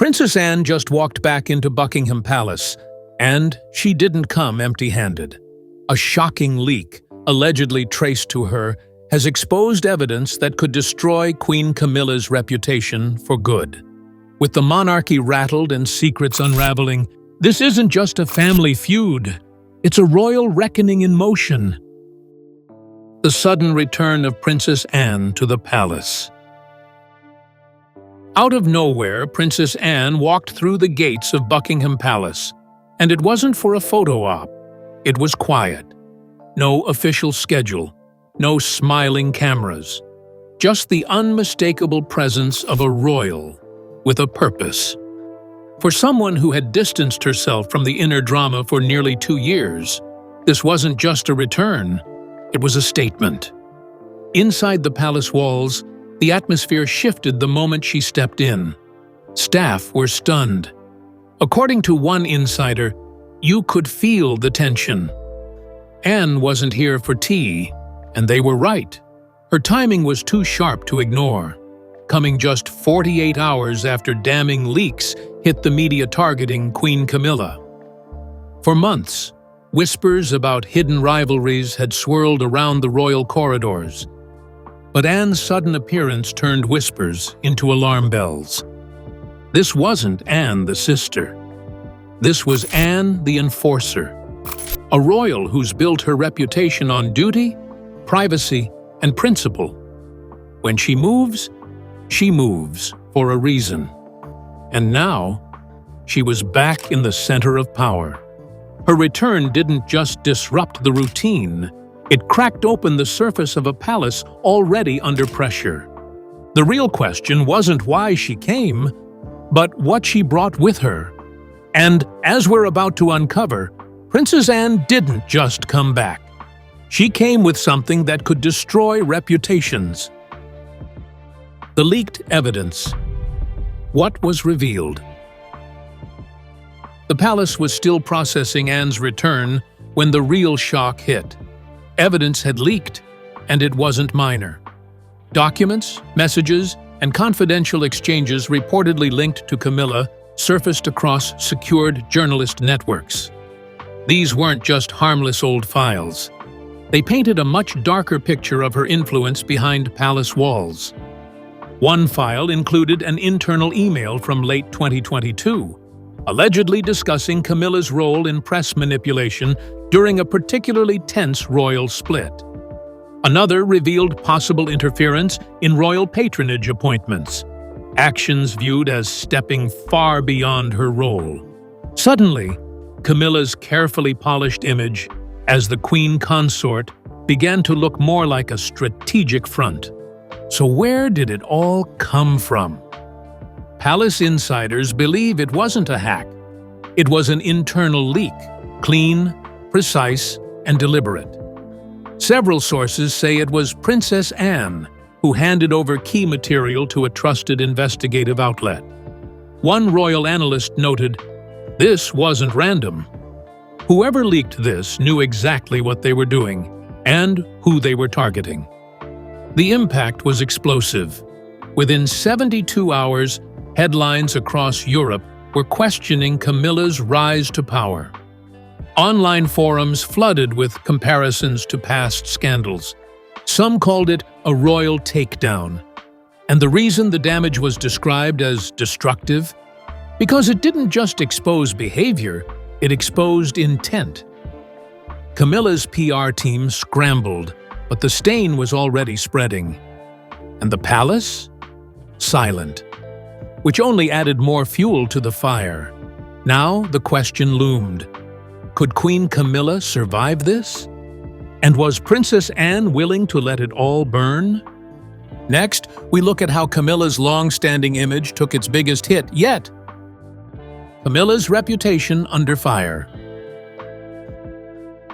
Princess Anne just walked back into Buckingham Palace, and she didn't come empty-handed. A shocking leak, allegedly traced to her, has exposed evidence that could destroy Queen Camilla's reputation for good. With the monarchy rattled and secrets unraveling, this isn't just a family feud. It's a royal reckoning in motion. The sudden return of Princess Anne to the palace. Out of nowhere, Princess Anne walked through the gates of Buckingham Palace, and it wasn't for a photo op. It was quiet. No official schedule, no smiling cameras, just the unmistakable presence of a royal with a purpose. For someone who had distanced herself from the inner drama for nearly 2 years, this wasn't just a return, it was a statement. Inside the palace walls, the atmosphere shifted the moment she stepped in. Staff were stunned. According to one insider, you could feel the tension. Anne wasn't here for tea, and they were right. Her timing was too sharp to ignore, coming just 48 hours after damning leaks hit the media targeting Queen Camilla. For months, whispers about hidden rivalries had swirled around the royal corridors. But Anne's sudden appearance turned whispers into alarm bells. This wasn't Anne the sister. This was Anne the enforcer, a royal who's built her reputation on duty, privacy, and principle. When she moves for a reason. And now, she was back in the center of power. Her return didn't just disrupt the routine, it cracked open the surface of a palace already under pressure. The real question wasn't why she came, but what she brought with her. And as we're about to uncover, Princess Anne didn't just come back. She came with something that could destroy reputations. The leaked evidence. What was revealed? The palace was still processing Anne's return when the real shock hit. Evidence had leaked, and it wasn't minor. Documents, messages, and confidential exchanges reportedly linked to Camilla surfaced across secured journalist networks. These weren't just harmless old files. They painted a much darker picture of her influence behind palace walls. One file included an internal email from late 2022, allegedly discussing Camilla's role in press manipulation during a particularly tense royal split. Another revealed possible interference in royal patronage appointments, actions viewed as stepping far beyond her role. Suddenly, Camilla's carefully polished image as the queen consort began to look more like a strategic front. So where did it all come from? Palace insiders believe it wasn't a hack. It was an internal leak, clean, precise, and deliberate. Several sources say it was Princess Anne who handed over key material to a trusted investigative outlet. One royal analyst noted, "This wasn't random. Whoever leaked this knew exactly what they were doing and who they were targeting." The impact was explosive. Within 72 hours, headlines across Europe were questioning Camilla's rise to power. Online forums flooded with comparisons to past scandals. Some called it a royal takedown. And the reason the damage was described as destructive? Because it didn't just expose behavior, it exposed intent. Camilla's PR team scrambled, but the stain was already spreading. And the palace? Silent, which only added more fuel to the fire. Now the question loomed. Could Queen Camilla survive this? And was Princess Anne willing to let it all burn? Next, we look at how Camilla's long-standing image took its biggest hit yet. Camilla's reputation under fire.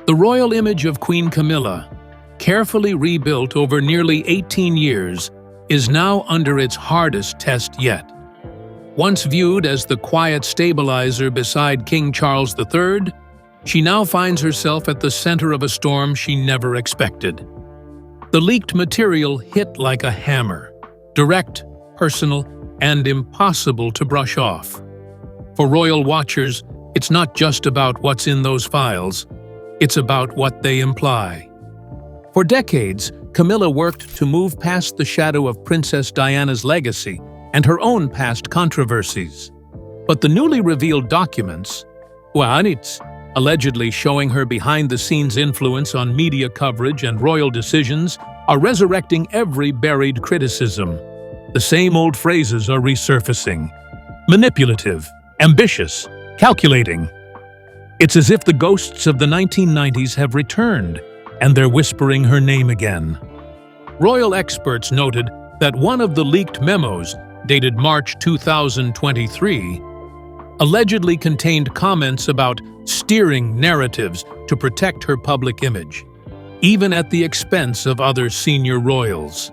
The royal image of Queen Camilla, carefully rebuilt over nearly 18 years, is now under its hardest test yet. Once viewed as the quiet stabilizer beside King Charles III, she now finds herself at the center of a storm she never expected. The leaked material hit like a hammer, direct, personal, and impossible to brush off. For royal watchers, it's not just about what's in those files, it's about what they imply. For decades, Camilla worked to move past the shadow of Princess Diana's legacy and her own past controversies. But the newly revealed documents, allegedly showing her behind-the-scenes influence on media coverage and royal decisions, are resurrecting every buried criticism. The same old phrases are resurfacing: manipulative, ambitious, calculating. It's as if the ghosts of the 1990s have returned, and they're whispering her name again. Royal experts noted that one of the leaked memos, dated March 2023, allegedly contained comments about steering narratives to protect her public image, even at the expense of other senior royals.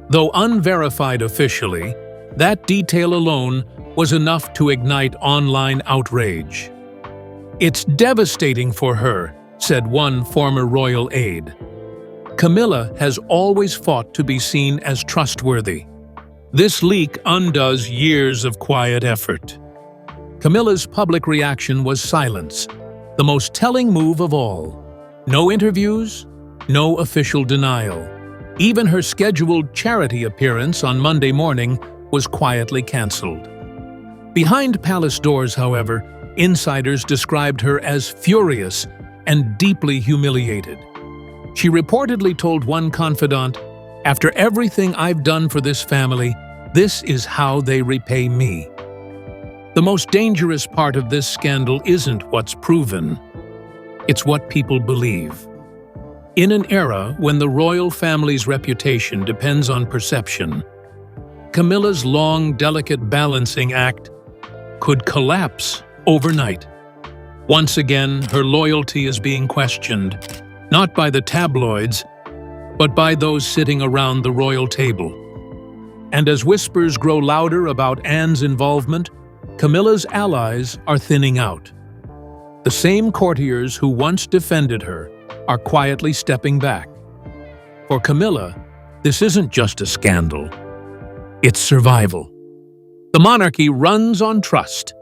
Though unverified officially, that detail alone was enough to ignite online outrage. "It's devastating for her," said one former royal aide. "Camilla has always fought to be seen as trustworthy. This leak undoes years of quiet effort." Camilla's public reaction was silence, the most telling move of all. No interviews, no official denial. Even her scheduled charity appearance on Monday morning was quietly cancelled. Behind palace doors, however, insiders described her as furious and deeply humiliated. She reportedly told one confidant, "After everything I've done for this family, this is how they repay me." The most dangerous part of this scandal isn't what's proven. It's what people believe. In an era when the royal family's reputation depends on perception, Camilla's long, delicate balancing act could collapse overnight. Once again, her loyalty is being questioned, not by the tabloids, but by those sitting around the royal table. And as whispers grow louder about Anne's involvement, Camilla's allies are thinning out. The same courtiers who once defended her are quietly stepping back. For Camilla, this isn't just a scandal. It's survival. The monarchy runs on trust,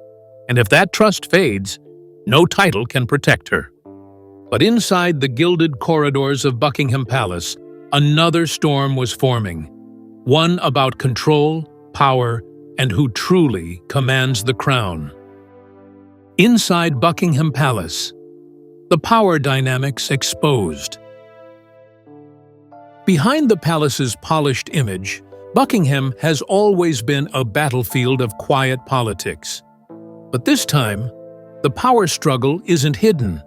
and if that trust fades, no title can protect her. But inside the gilded corridors of Buckingham Palace, another storm was forming, one about control, power, and who truly commands the crown. Inside Buckingham Palace, the power dynamics exposed. Behind the palace's polished image, Buckingham has always been a battlefield of quiet politics. But this time, the power struggle isn't hidden.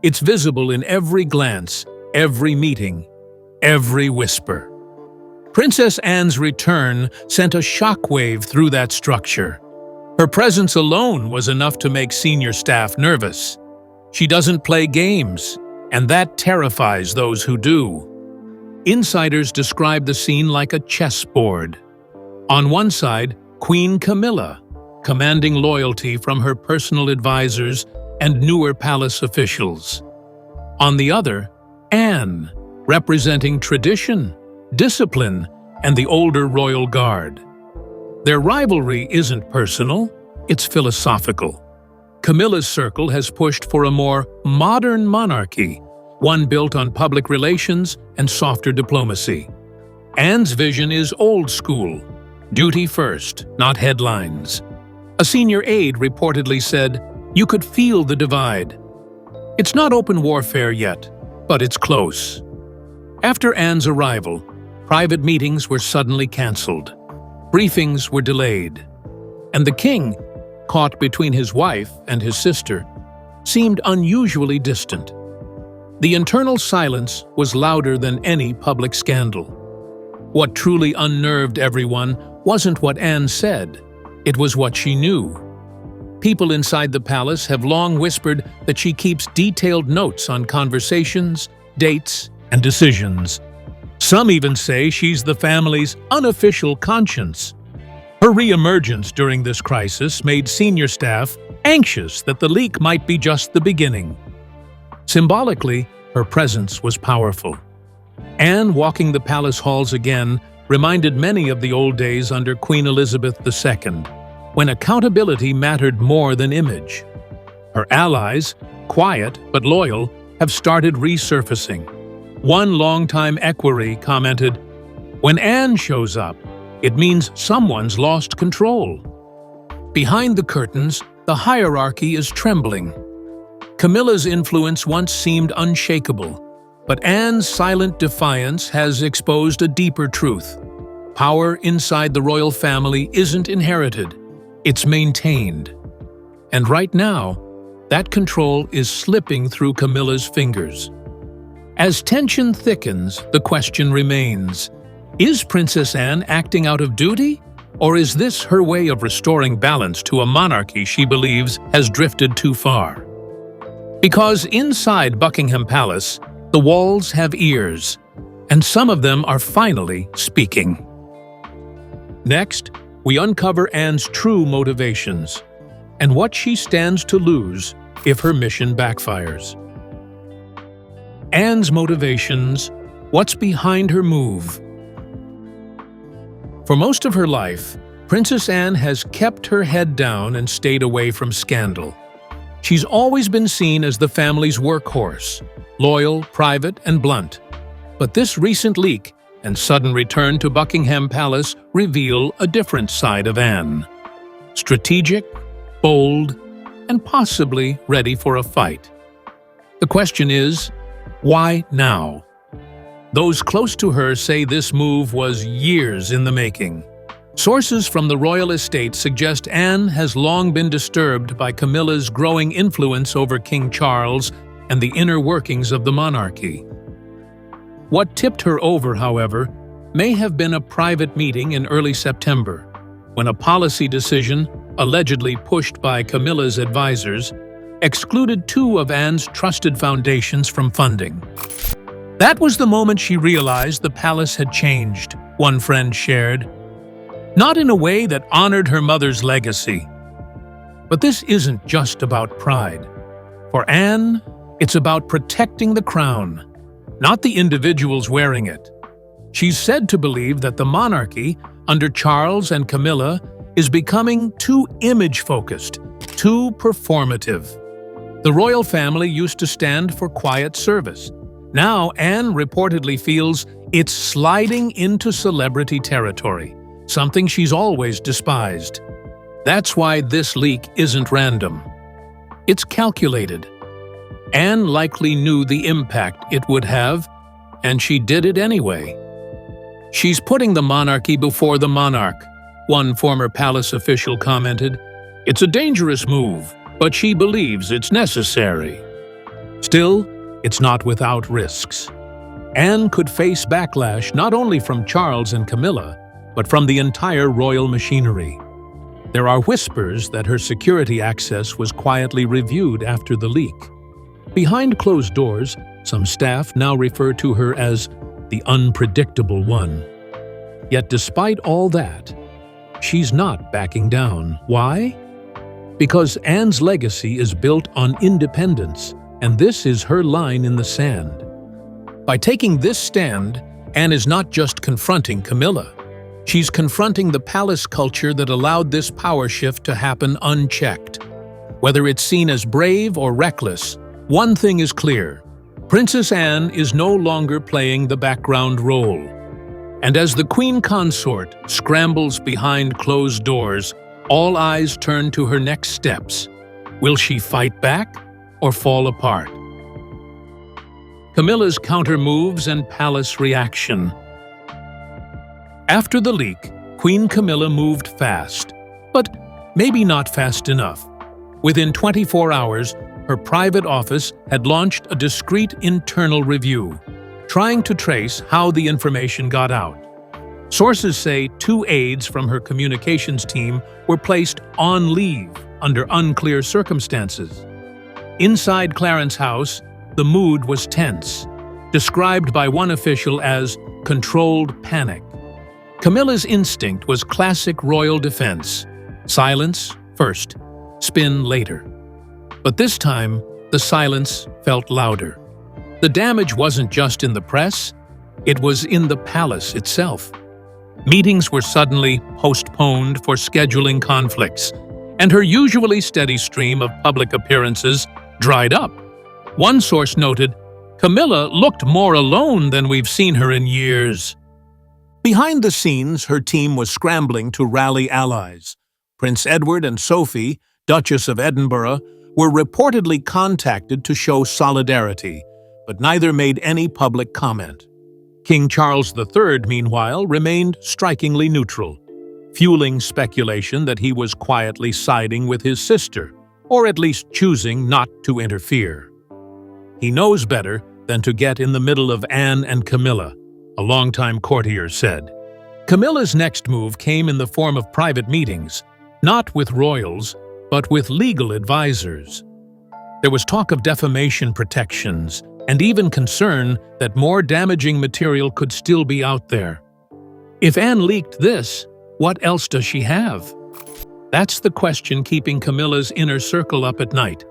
It's visible in every glance, every meeting, every whisper. Princess Anne's return sent a shockwave through that structure. Her presence alone was enough to make senior staff nervous. She doesn't play games, and that terrifies those who do. Insiders describe the scene like a chessboard. On one side, Queen Camilla, commanding loyalty from her personal advisors and newer palace officials. On the other, Anne, representing tradition, discipline, and the older royal guard. Their rivalry isn't personal, it's philosophical. Camilla's circle has pushed for a more modern monarchy, one built on public relations and softer diplomacy. Anne's vision is old school, duty first, not headlines. A senior aide reportedly said, "You could feel the divide." It's not open warfare yet, but it's close. After Anne's arrival, private meetings were suddenly cancelled. Briefings were delayed. And the king, caught between his wife and his sister, seemed unusually distant. The internal silence was louder than any public scandal. What truly unnerved everyone wasn't what Anne said, it was what she knew. People inside the palace have long whispered that she keeps detailed notes on conversations, dates, and decisions. Some even say she's the family's unofficial conscience. Her re-emergence during this crisis made senior staff anxious that the leak might be just the beginning. Symbolically, her presence was powerful. Anne walking the palace halls again reminded many of the old days under Queen Elizabeth II, when accountability mattered more than image. Her allies, quiet but loyal, have started resurfacing. One longtime equerry commented, "When Anne shows up, it means someone's lost control." Behind the curtains, the hierarchy is trembling. Camilla's influence once seemed unshakable, but Anne's silent defiance has exposed a deeper truth. Power inside the royal family isn't inherited, it's maintained. And right now, that control is slipping through Camilla's fingers. As tension thickens, the question remains, is Princess Anne acting out of duty? Or is this her way of restoring balance to a monarchy she believes has drifted too far? Because inside Buckingham Palace, the walls have ears, and some of them are finally speaking. Next, we uncover Anne's true motivations and what she stands to lose if her mission backfires. Anne's motivations, what's behind her move? For most of her life, Princess Anne has kept her head down and stayed away from scandal. She's always been seen as the family's workhorse, loyal, private, and blunt. But this recent leak and sudden return to Buckingham Palace reveal a different side of Anne. Strategic, bold, and possibly ready for a fight. The question is, why now? Those close to her say this move was years in the making. Sources from the royal estate suggest Anne has long been disturbed by Camilla's growing influence over King Charles and the inner workings of the monarchy. What tipped her over, however, may have been a private meeting in early September, when a policy decision, allegedly pushed by Camilla's advisors, excluded two of Anne's trusted foundations from funding. That was the moment she realized the palace had changed, one friend shared. Not in a way that honored her mother's legacy. But this isn't just about pride. For Anne, it's about protecting the crown, not the individuals wearing it. She's said to believe that the monarchy, under Charles and Camilla, is becoming too image-focused, too performative. The royal family used to stand for quiet service. Now Anne reportedly feels it's sliding into celebrity territory, something she's always despised. That's why this leak isn't random. It's calculated. Anne likely knew the impact it would have, and she did it anyway. She's putting the monarchy before the monarch, one former palace official commented. It's a dangerous move, but she believes it's necessary. Still, it's not without risks. Anne could face backlash not only from Charles and Camilla, but from the entire royal machinery. There are whispers that her security access was quietly reviewed after the leak. Behind closed doors, some staff now refer to her as the unpredictable one. Yet despite all that, she's not backing down. Why? Because Anne's legacy is built on independence, and this is her line in the sand. By taking this stand, Anne is not just confronting Camilla. She's confronting the palace culture that allowed this power shift to happen unchecked. Whether it's seen as brave or reckless, one thing is clear. Princess Anne is no longer playing the background role. And as the Queen Consort scrambles behind closed doors, all eyes turn to her next steps. Will she fight back or fall apart? Camilla's counter-moves and palace reaction. After the leak, Queen Camilla moved fast, but maybe not fast enough. Within 24 hours, her private office had launched a discreet internal review, trying to trace how the information got out. Sources say 2 aides from her communications team were placed on leave under unclear circumstances. Inside Clarence House, the mood was tense, described by one official as controlled panic. Camilla's instinct was classic royal defense: silence first, spin later. But this time, the silence felt louder. The damage wasn't just in the press, it was in the palace itself. Meetings were suddenly postponed for scheduling conflicts, and her usually steady stream of public appearances dried up. One source noted, "Camilla looked more alone than we've seen her in years." Behind the scenes, her team was scrambling to rally allies. Prince Edward and Sophie, Duchess of Edinburgh, were reportedly contacted to show solidarity, but neither made any public comment. King Charles III, meanwhile, remained strikingly neutral, fueling speculation that he was quietly siding with his sister, or at least choosing not to interfere. He knows better than to get in the middle of Anne and Camilla, a longtime courtier said. Camilla's next move came in the form of private meetings, not with royals, but with legal advisors. There was talk of defamation protections, and even concern that more damaging material could still be out there. If Anne leaked this, what else does she have? That's the question keeping Camilla's inner circle up at night.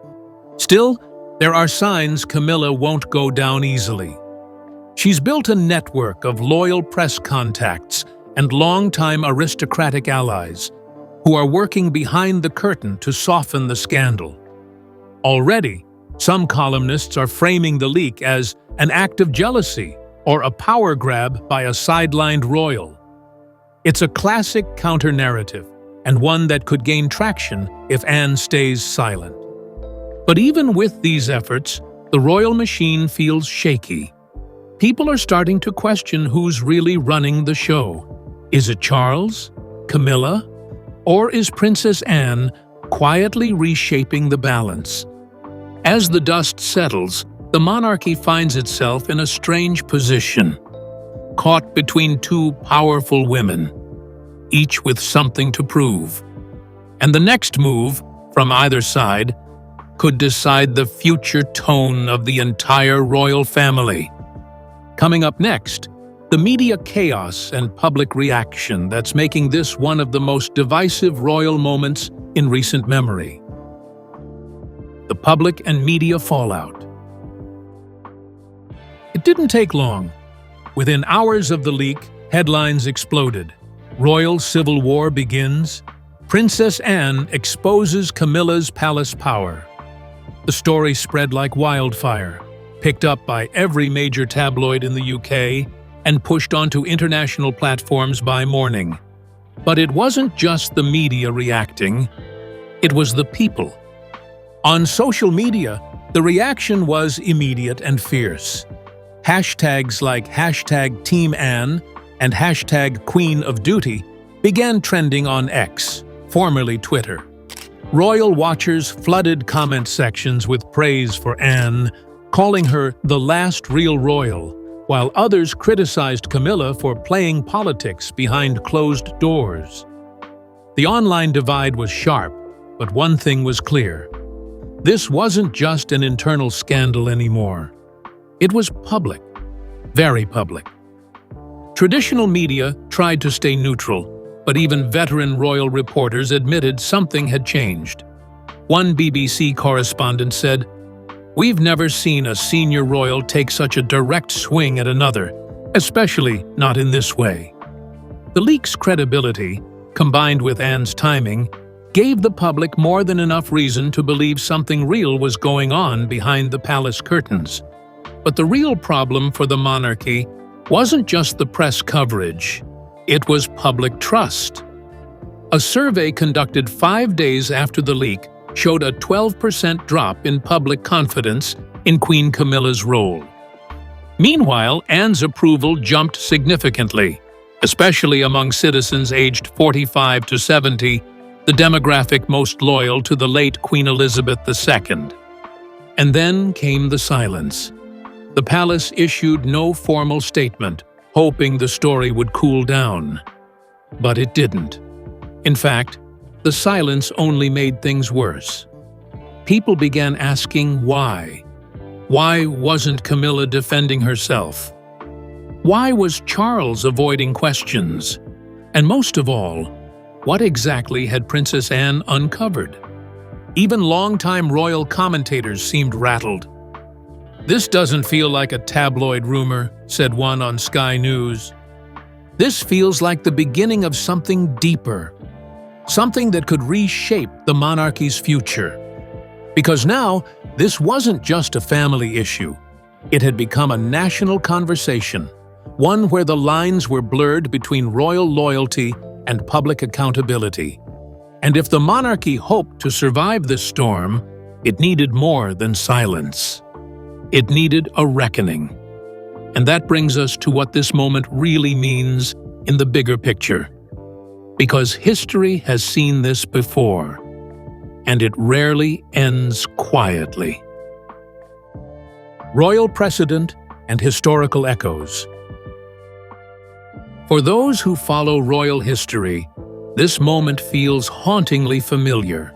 Still, there are signs Camilla won't go down easily. She's built a network of loyal press contacts and longtime aristocratic allies who are working behind the curtain to soften the scandal. Already, some columnists are framing the leak as an act of jealousy or a power grab by a sidelined royal. It's a classic counter-narrative, and one that could gain traction if Anne stays silent. But even with these efforts, the royal machine feels shaky. People are starting to question who's really running the show. Is it Charles? Camilla? Or is Princess Anne quietly reshaping the balance? As the dust settles, the monarchy finds itself in a strange position, caught between two powerful women, each with something to prove. And the next move, from either side, could decide the future tone of the entire royal family. Coming up next, the media chaos and public reaction that's making this one of the most divisive royal moments in recent memory. The public and media fallout. It didn't take long. Within hours of the leak, headlines exploded. Royal civil war begins. Princess Anne exposes Camilla's palace power. The story spread like wildfire, picked up by every major tabloid in the UK, and pushed onto international platforms by morning. But it wasn't just the media reacting, it was the people. On social media, the reaction was immediate and fierce. Hashtags like #TeamAnne and #QueenOfDuty began trending on X, formerly Twitter. Royal watchers flooded comment sections with praise for Anne, calling her the last real royal, while others criticized Camilla for playing politics behind closed doors. The online divide was sharp, but one thing was clear. This wasn't just an internal scandal anymore. It was public, very public. Traditional media tried to stay neutral, but even veteran royal reporters admitted something had changed. One BBC correspondent said, "We've never seen a senior royal take such a direct swing at another, especially not in this way." The leak's credibility, combined with Anne's timing, gave the public more than enough reason to believe something real was going on behind the palace curtains. But the real problem for the monarchy wasn't just the press coverage. It was public trust. A survey conducted 5 days after the leak showed a 12% drop in public confidence in Queen Camilla's role. Meanwhile, Anne's approval jumped significantly, especially among citizens aged 45 to 70, the demographic most loyal to the late Queen Elizabeth II. And then came the silence. The palace issued no formal statement, hoping the story would cool down. But it didn't. In fact, the silence only made things worse. People began asking why. Why wasn't Camilla defending herself? Why was Charles avoiding questions? And most of all, what exactly had Princess Anne uncovered? Even longtime royal commentators seemed rattled. "This doesn't feel like a tabloid rumor," said one on Sky News. This feels like the beginning of something deeper, something that could reshape the monarchy's future. Because now, this wasn't just a family issue. It had become a national conversation, one where the lines were blurred between royal loyalty and public accountability. And if the monarchy hoped to survive this storm, it needed more than silence. It needed a reckoning. And that brings us to what this moment really means in the bigger picture. Because history has seen this before, and it rarely ends quietly. Royal precedent and historical echoes. For those who follow royal history, this moment feels hauntingly familiar,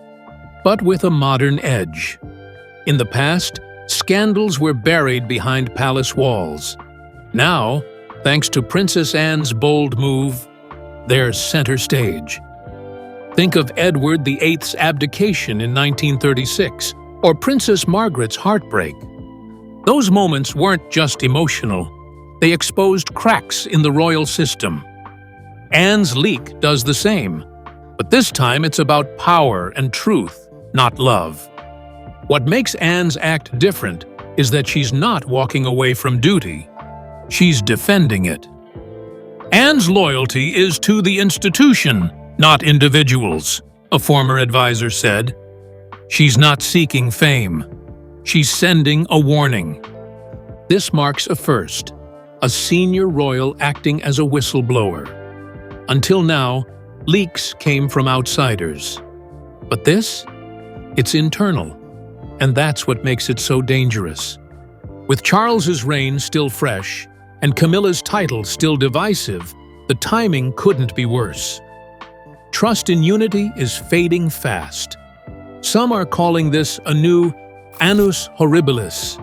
but with a modern edge. In the past, scandals were buried behind palace walls. Now, thanks to Princess Anne's bold move, they're center stage. Think of Edward VIII's abdication in 1936, or Princess Margaret's heartbreak. Those moments weren't just emotional, they exposed cracks in the royal system. Anne's leak does the same, but this time it's about power and truth, not love. What makes Anne's act different is that she's not walking away from duty. She's defending it. Anne's loyalty is to the institution, not individuals, a former advisor said. She's not seeking fame. She's sending a warning. This marks a first, a senior royal acting as a whistleblower. Until now, leaks came from outsiders. But this? It's internal. And that's what makes it so dangerous. With Charles's reign still fresh, and Camilla's title still divisive, the timing couldn't be worse. Trust in unity is fading fast. Some are calling this a new annus horribilis,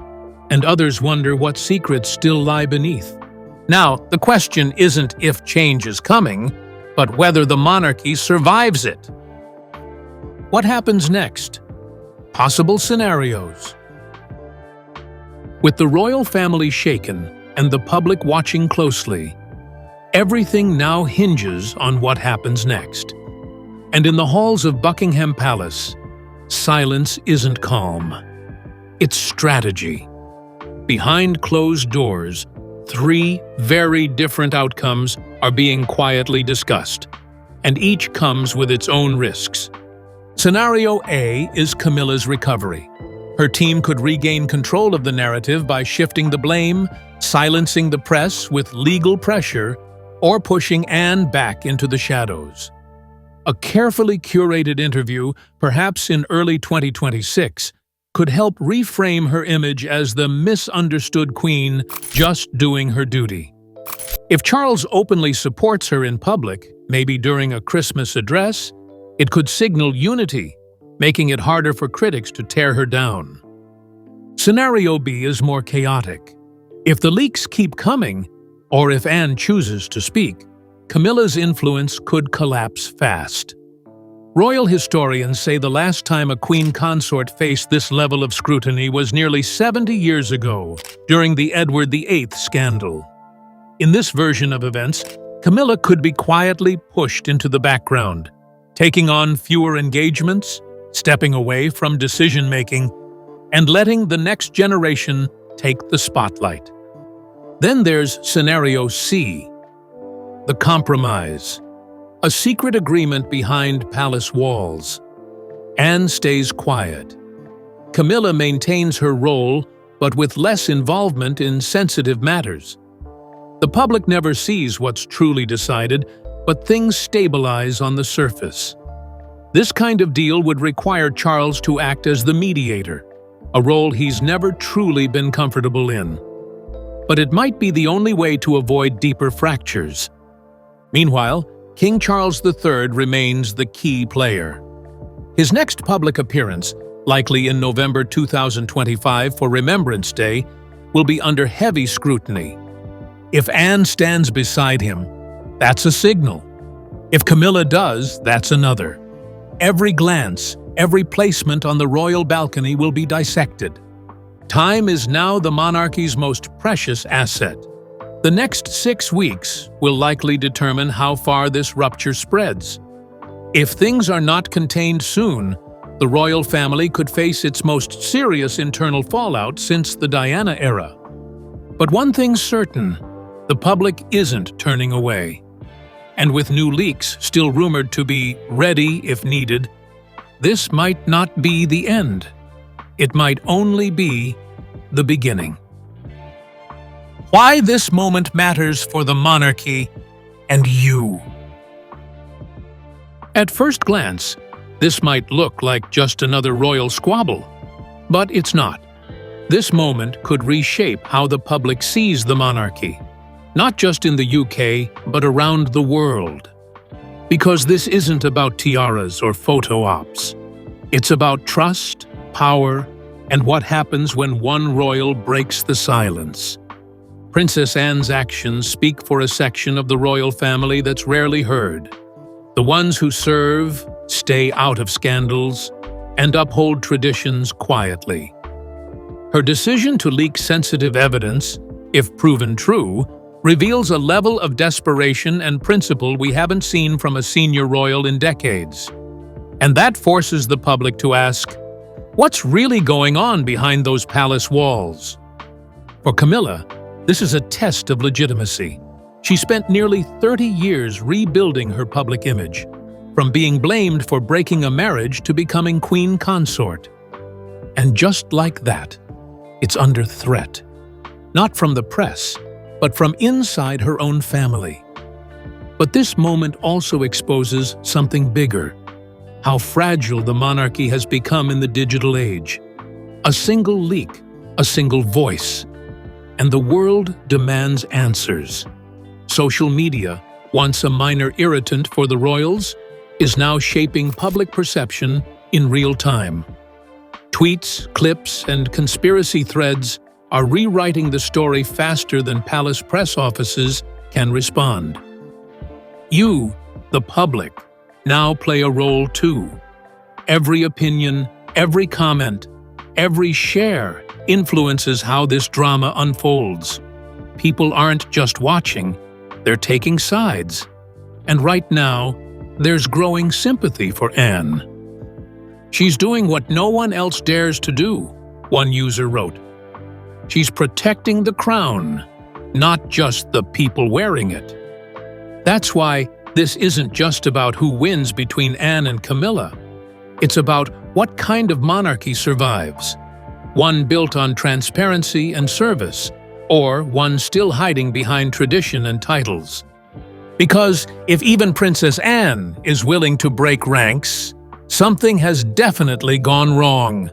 and others wonder what secrets still lie beneath. Now, the question isn't if change is coming, but whether the monarchy survives it. What happens next? Possible scenarios. With the royal family shaken and the public watching closely, everything now hinges on what happens next. And in the halls of Buckingham Palace, silence isn't calm. It's strategy. Behind closed doors, 3 very different outcomes are being quietly discussed, and each comes with its own risks. Scenario A is Camilla's recovery. Her team could regain control of the narrative by shifting the blame, silencing the press with legal pressure, or pushing Anne back into the shadows. A carefully curated interview, perhaps in early 2026, could help reframe her image as the misunderstood queen just doing her duty. If Charles openly supports her in public, maybe during a Christmas address, it could signal unity, making it harder for critics to tear her down. Scenario B is more chaotic. If the leaks keep coming, or if Anne chooses to speak, Camilla's influence could collapse fast. Royal historians say the last time a queen consort faced this level of scrutiny was nearly 70 years ago, during the Edward VIII scandal. In this version of events, Camilla could be quietly pushed into the background, taking on fewer engagements, stepping away from decision-making, and letting the next generation take the spotlight. Then there's Scenario C, the compromise. A secret agreement behind palace walls. Anne stays quiet. Camilla maintains her role, but with less involvement in sensitive matters. The public never sees what's truly decided, but things stabilize on the surface. This kind of deal would require Charles to act as the mediator, a role he's never truly been comfortable in. But it might be the only way to avoid deeper fractures. Meanwhile, King Charles III remains the key player. His next public appearance, likely in November 2025 for Remembrance Day, will be under heavy scrutiny. If Anne stands beside him, that's a signal. If Camilla does, that's another. Every glance, every placement on the royal balcony will be dissected. Time is now the monarchy's most precious asset. The next 6 weeks will likely determine how far this rupture spreads. If things are not contained soon, the royal family could face its most serious internal fallout since the Diana era. But one thing's certain, the public isn't turning away. And with new leaks still rumored to be ready if needed, this might not be the end. It might only be the beginning. Why this moment matters for the monarchy and you. At first glance, this might look like just another royal squabble, but it's not. This moment could reshape how the public sees the monarchy, not just in the UK, but around the world. Because this isn't about tiaras or photo ops. It's about trust, power, and what happens when one royal breaks the silence. Princess Anne's actions speak for a section of the royal family that's rarely heard. The ones who serve, stay out of scandals, and uphold traditions quietly. Her decision to leak sensitive evidence, if proven true, reveals a level of desperation and principle we haven't seen from a senior royal in decades. And that forces the public to ask, what's really going on behind those palace walls? For Camilla, this is a test of legitimacy. She spent nearly 30 years rebuilding her public image, from being blamed for breaking a marriage to becoming queen consort. And just like that, it's under threat. Not from the press, but from inside her own family. But this moment also exposes something bigger: how fragile the monarchy has become in the digital age. A single leak, a single voice, and the world demands answers. Social media, once a minor irritant for the royals, is now shaping public perception in real time. Tweets, clips, and conspiracy threads are rewriting the story faster than palace press offices can respond. You, the public, now play a role too. Every opinion, every comment, every share influences how this drama unfolds. People aren't just watching, they're taking sides. And right now, there's growing sympathy for Anne. She's doing what no one else dares to do, one user wrote. She's protecting the crown, not just the people wearing it. That's why this isn't just about who wins between Anne and Camilla. It's about what kind of monarchy survives. One built on transparency and service, or one still hiding behind tradition and titles. Because if even Princess Anne is willing to break ranks, something has definitely gone wrong.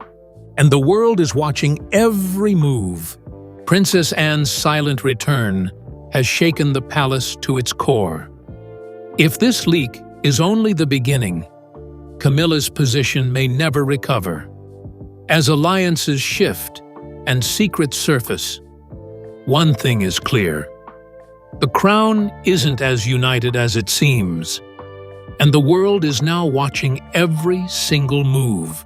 And the world is watching every move. Princess Anne's silent return has shaken the palace to its core. If this leak is only the beginning, Camilla's position may never recover. As alliances shift and secrets surface, one thing is clear: the crown isn't as united as it seems, and the world is now watching every single move.